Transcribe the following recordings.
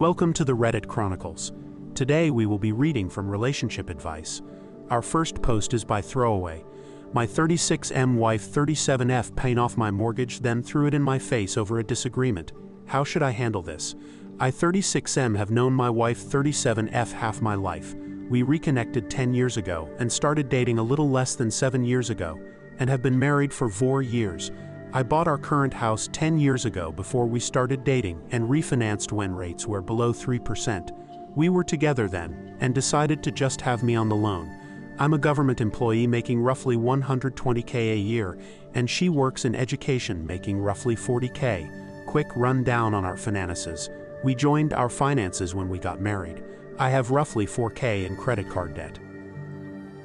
Welcome to the Reddit Chronicles. Today we will be reading from relationship advice. Our first post is by Throwaway. My 36M wife 37F paying off my mortgage, then threw it in my face over a disagreement. How should I handle this? I 36M have known my wife 37F half my life. We reconnected 10 years ago and started dating a little less than 7 years ago and have been married for 4 years. I bought our current house 10 years ago before we started dating and refinanced when rates were below 3%. We were together then and decided to just have me on the loan. I'm a government employee making roughly $120K a year, and she works in education making roughly $40K. Quick rundown on our finances. We joined our finances when we got married. I have roughly $4K in credit card debt.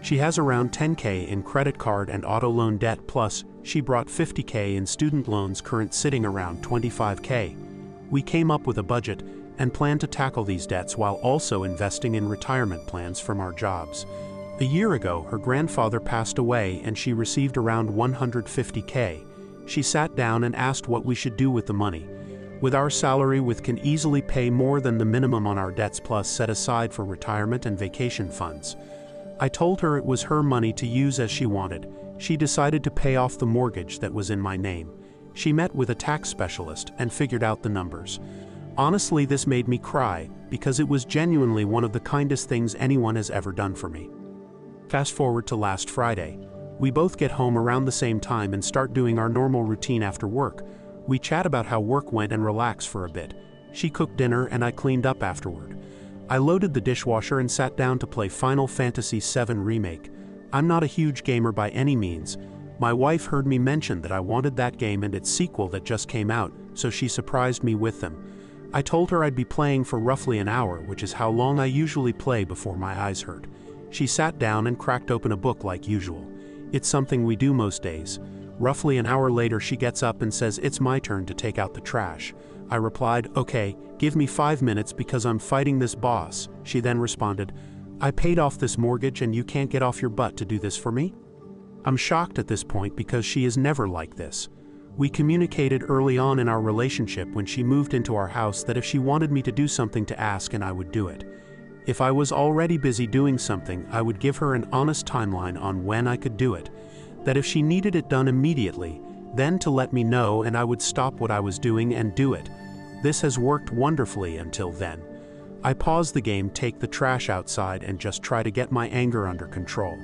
She has around $10K in credit card and auto loan debt, plus she brought $50K in student loans, current sitting around $25K. We came up with a budget and plan to tackle these debts while also investing in retirement plans from our jobs. A year ago, her grandfather passed away and she received around $150K. She sat down and asked what we should do with the money. With our salary, we can easily pay more than the minimum on our debts, plus set aside for retirement and vacation funds. I told her it was her money to use as she wanted. She decided to pay off the mortgage that was in my name. She met with a tax specialist and figured out the numbers. Honestly, this made me cry because it was genuinely one of the kindest things anyone has ever done for me. Fast forward to last Friday. We both get home around the same time and start doing our normal routine after work. We chat about how work went and relax for a bit. She cooked dinner and I cleaned up afterward. I loaded the dishwasher and sat down to play Final Fantasy VII Remake. I'm not a huge gamer by any means. My wife heard me mention that I wanted that game and its sequel that just came out, so she surprised me with them. I told her I'd be playing for roughly an hour, which is how long I usually play before my eyes hurt. She sat down and cracked open a book like usual. It's something we do most days. Roughly an hour later, she gets up and says it's my turn to take out the trash. I replied, "Okay, give me 5 minutes because I'm fighting this boss." She then responded, "I paid off this mortgage and you can't get off your butt to do this for me?" I'm shocked at this point because she is never like this. We communicated early on in our relationship when she moved into our house that if she wanted me to do something to ask and I would do it. If I was already busy doing something, I would give her an honest timeline on when I could do it. That if she needed it done immediately, then to let me know and I would stop what I was doing and do it. This has worked wonderfully until then. I pause the game, take the trash outside, and just try to get my anger under control.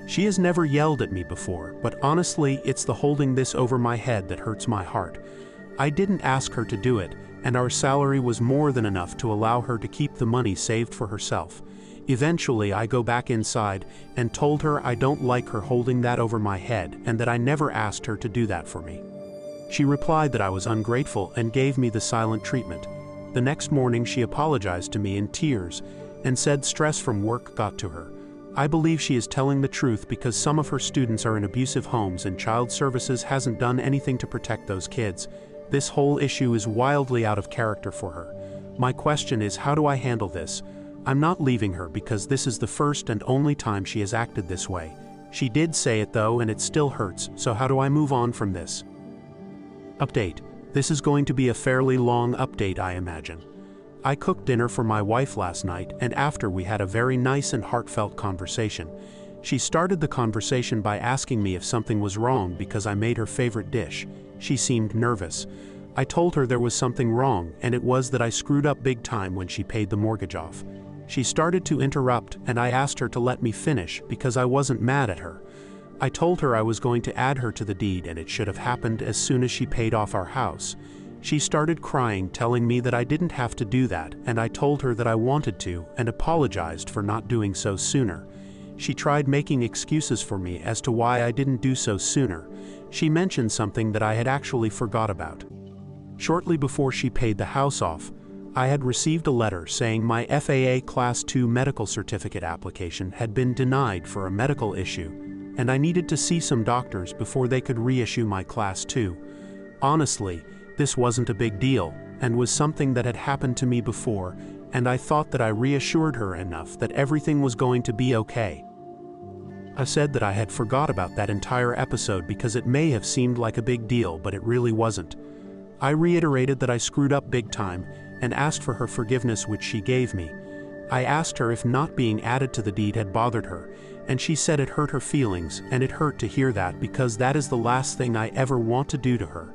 She has never yelled at me before, but honestly, it's the holding this over my head that hurts my heart. I didn't ask her to do it, and our salary was more than enough to allow her to keep the money saved for herself. Eventually, I go back inside and told her I don't like her holding that over my head and that I never asked her to do that for me. She replied that I was ungrateful and gave me the silent treatment. The next morning, she apologized to me in tears and said stress from work got to her. I believe she is telling the truth because some of her students are in abusive homes and child services hasn't done anything to protect those kids. This whole issue is wildly out of character for her. My question is, how do I handle this? I'm not leaving her because this is the first and only time she has acted this way. She did say it though, and it still hurts, so how do I move on from this? Update. This is going to be a fairly long update, I imagine. I cooked dinner for my wife last night, and after we had a very nice and heartfelt conversation. She started the conversation by asking me if something was wrong because I made her favorite dish. She seemed nervous. I told her there was something wrong, and it was that I screwed up big time when she paid the mortgage off. She started to interrupt, and I asked her to let me finish because I wasn't mad at her. I told her I was going to add her to the deed and it should have happened as soon as she paid off our house. She started crying, telling me that I didn't have to do that, and I told her that I wanted to and apologized for not doing so sooner. She tried making excuses for me as to why I didn't do so sooner. She mentioned something that I had actually forgot about. Shortly before she paid the house off, I had received a letter saying my FAA Class 2 medical certificate application had been denied for a medical issue, and I needed to see some doctors before they could reissue my Class 2. Honestly, this wasn't a big deal, and was something that had happened to me before, and I thought that I reassured her enough that everything was going to be okay. I said that I had forgot about that entire episode because it may have seemed like a big deal, but it really wasn't. I reiterated that I screwed up big time and asked for her forgiveness, which she gave me. I asked her if not being added to the deed had bothered her, and she said it hurt her feelings, and it hurt to hear that because that is the last thing I ever want to do to her.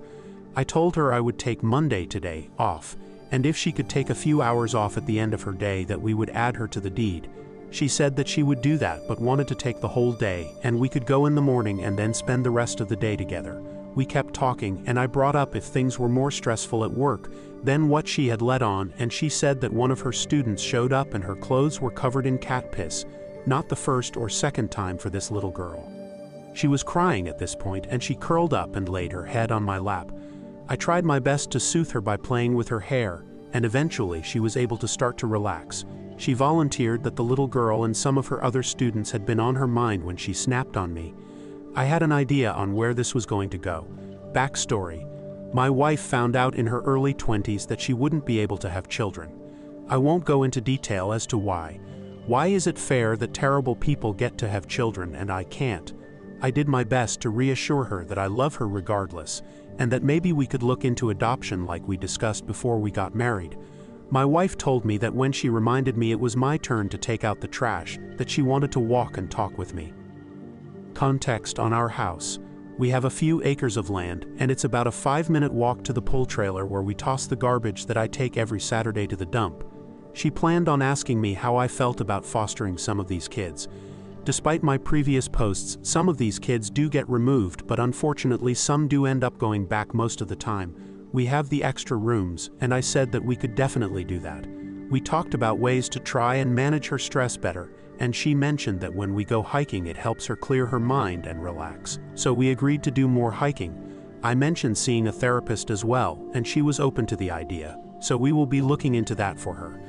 I told her I would take Monday today off, and if she could take a few hours off at the end of her day that we would add her to the deed. She said that she would do that but wanted to take the whole day, and we could go in the morning and then spend the rest of the day together. We kept talking, and I brought up if things were more stressful at work than what she had let on, and she said that one of her students showed up and her clothes were covered in cat piss. Not the first or second time for this little girl. She was crying at this point, and she curled up and laid her head on my lap. I tried my best to soothe her by playing with her hair, and eventually she was able to start to relax. She volunteered that the little girl and some of her other students had been on her mind when she snapped on me. I had an idea on where this was going to go. Backstory: my wife found out in her early 20s that she wouldn't be able to have children. I won't go into detail as to why. Why is it fair that terrible people get to have children and I can't? I did my best to reassure her that I love her regardless, and that maybe we could look into adoption like we discussed before we got married. My wife told me that when she reminded me it was my turn to take out the trash, that she wanted to walk and talk with me. Context on our house: we have a few acres of land, and it's about a 5-minute walk to the pull trailer where we toss the garbage that I take every Saturday to the dump. She planned on asking me how I felt about fostering some of these kids. Despite my previous posts, some of these kids do get removed, but unfortunately some do end up going back most of the time. We have the extra rooms, and I said that we could definitely do that. We talked about ways to try and manage her stress better, and she mentioned that when we go hiking it helps her clear her mind and relax. So we agreed to do more hiking. I mentioned seeing a therapist as well, and she was open to the idea, so we will be looking into that for her.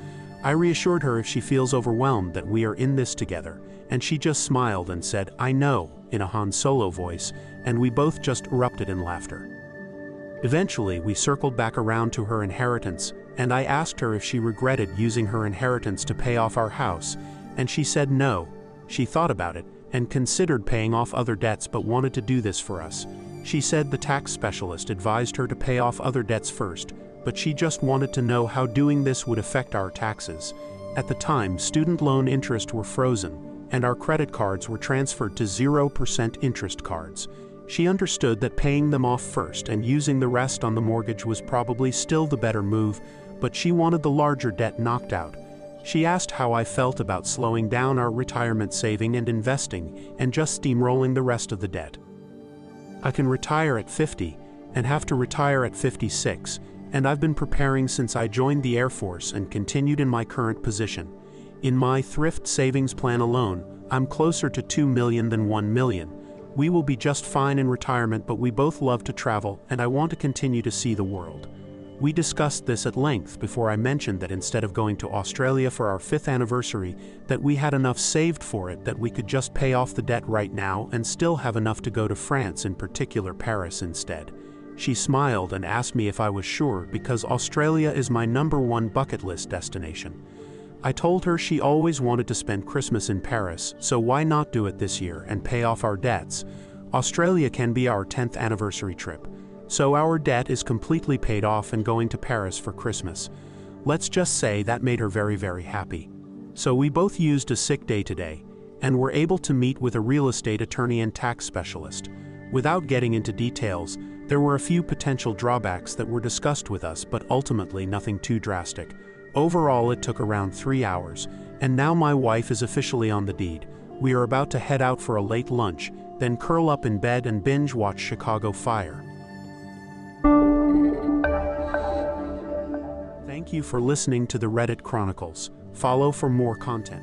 I reassured her if she feels overwhelmed that we are in this together, and she just smiled and said, "I know," in a Han Solo voice, and we both just erupted in laughter. Eventually, we circled back around to her inheritance, and I asked her if she regretted using her inheritance to pay off our house, and she said no. She thought about it, and considered paying off other debts but wanted to do this for us. She said the tax specialist advised her to pay off other debts first, but she just wanted to know how doing this would affect our taxes. At the time, student loan interest were frozen, and our credit cards were transferred to 0% interest cards. She understood that paying them off first and using the rest on the mortgage was probably still the better move, but she wanted the larger debt knocked out. She asked how I felt about slowing down our retirement saving and investing and just steamrolling the rest of the debt. I can retire at 50 and have to retire at 56, and I've been preparing since I joined the Air Force and continued in my current position. In my thrift savings plan alone, I'm closer to 2 million than 1 million. We will be just fine in retirement, but we both love to travel, and I want to continue to see the world. We discussed this at length before I mentioned that instead of going to Australia for our 5th anniversary, that we had enough saved for it that we could just pay off the debt right now and still have enough to go to France, in particular Paris, instead. She smiled and asked me if I was sure because Australia is my #1 bucket list destination. I told her she always wanted to spend Christmas in Paris, so why not do it this year and pay off our debts? Australia can be our 10th anniversary trip. So our debt is completely paid off and going to Paris for Christmas. Let's just say that made her very, very happy. So we both used a sick day today, and were able to meet with a real estate attorney and tax specialist. Without getting into details, there were a few potential drawbacks that were discussed with us, but ultimately nothing too drastic. Overall, it took around 3 hours, and now my wife is officially on the deed. We are about to head out for a late lunch, then curl up in bed and binge watch Chicago Fire. Thank you for listening to the Reddit Chronicles. Follow for more content.